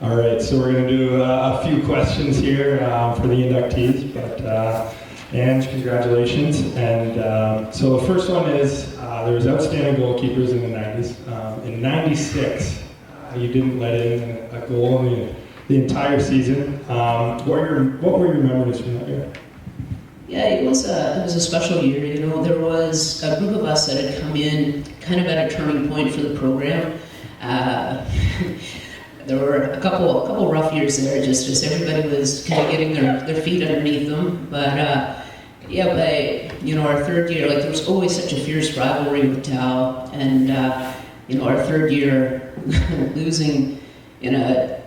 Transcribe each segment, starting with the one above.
All right, so we're going to do a few questions here for the inductees, but and congratulations. And so the first one is, there was outstanding goalkeepers in the 90s. In 96, you didn't let in a goal in the entire season. What were your memories from that year? Yeah, it was a special year. You know, there was a group of us that had come in kind of at a turning point for the program. There were a couple rough years there, just as everybody was kind of getting their feet underneath them. But by our third year, like there was always such a fierce rivalry with Tau, and our third year losing in a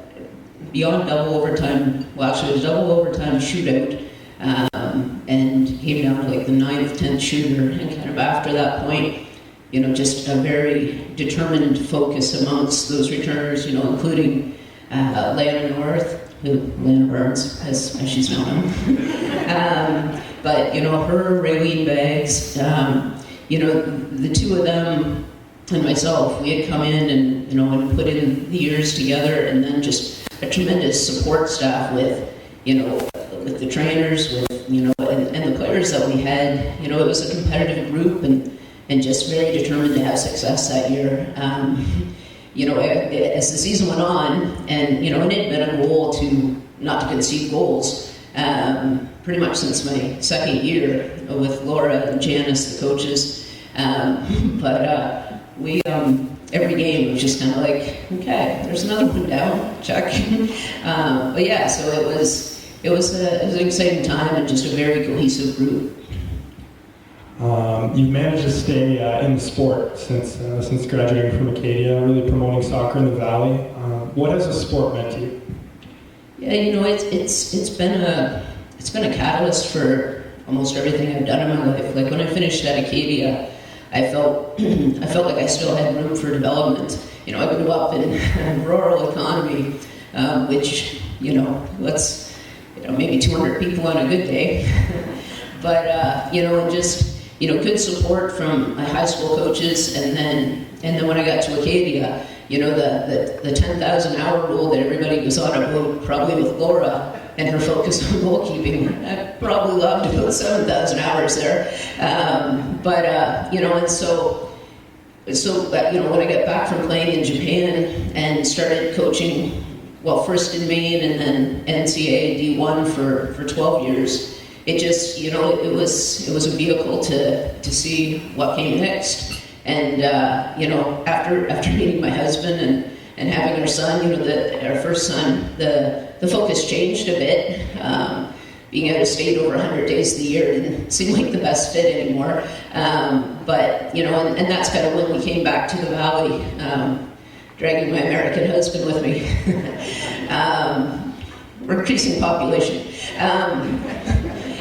beyond double overtime. Well, actually, it was double overtime shootout. And came down to like the 9th, 10th shooter, and kind of after that point, just a very determined focus amongst those returners, including Lana North, Lana Burns, as she's known. But her, Raylene Baggs, the two of them and myself, we had come in and put in the years together, and then just a tremendous support staff with the trainers, with and the players that we had. It was a competitive group and just very determined to have success that year. As the season went on, and it had been a goal not to concede goals pretty much since my second year with Laura and Janice, the coaches. But we every game was just kind of like, okay, there's another one down, check. But yeah, so it was an exciting time and just a very cohesive group. You've managed to stay in the sport since graduating from Acadia, really promoting soccer in the Valley. What has the sport meant to you? Yeah, it's been a catalyst for almost everything I've done in my life. Like when I finished at Acadia, I felt like I still had room for development. I grew up in a rural economy, which let's maybe 200 people on a good day, but and just good support from my high school coaches, and then when I got to Acadia, the 10,000 hour rule that everybody was on about, probably with Laura and her focus on goalkeeping. I probably loved about 7,000 hours there, and so when I got back from playing in Japan and started coaching. Well, first in Maine and then NCAA D1 for 12 years. It just, it was a vehicle to see what came next. And, after meeting my husband and having our son, our first son, the focus changed a bit. Being out of state over 100 days of the year didn't seem like the best fit anymore. But, and that's kind of when we came back to the Valley. Dragging my American husband with me. We're increasing population.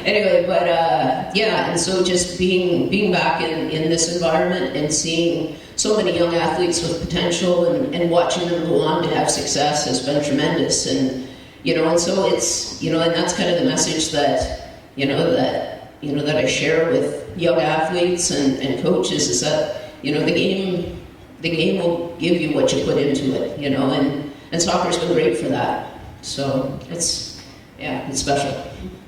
Anyway, but and so just being back in this environment and seeing so many young athletes with potential and watching them go on to have success has been tremendous. And and so it's and that's kind of the message that that I share with young athletes and coaches is that the game will give you what you put into it, and soccer's been great for that. So it's special.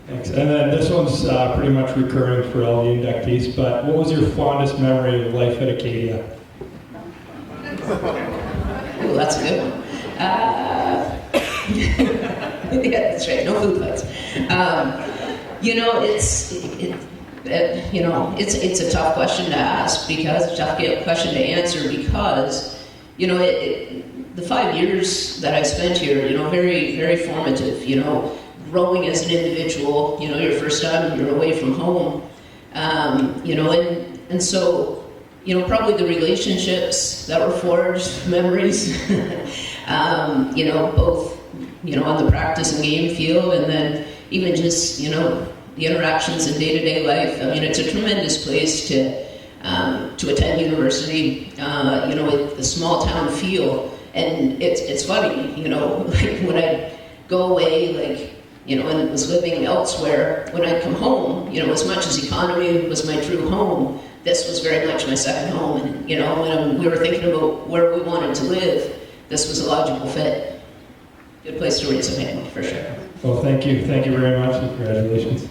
Thanks. And then this one's pretty much recurring for all the inductees, but what was your fondest memory of life at Acadia? Oh, that's a good one. Yeah, that's right. No food fights. It's a tough question to ask because tough question to answer because the 5 years that I spent here, very very formative. Growing as an individual. Your first time you're away from home. And so probably the relationships that were forged, memories. Both on the practice and game field, and then even just the interactions in day-to-day life. I mean, it's a tremendous place to attend university, with the small town feel. And it's funny, like when I go away, and was living elsewhere, when I'd come home, as much as economy was my true home, this was very much my second home. And, when we were thinking about where we wanted to live, this was a logical fit. good place to raise a family for sure. Well, thank you very much, and congratulations.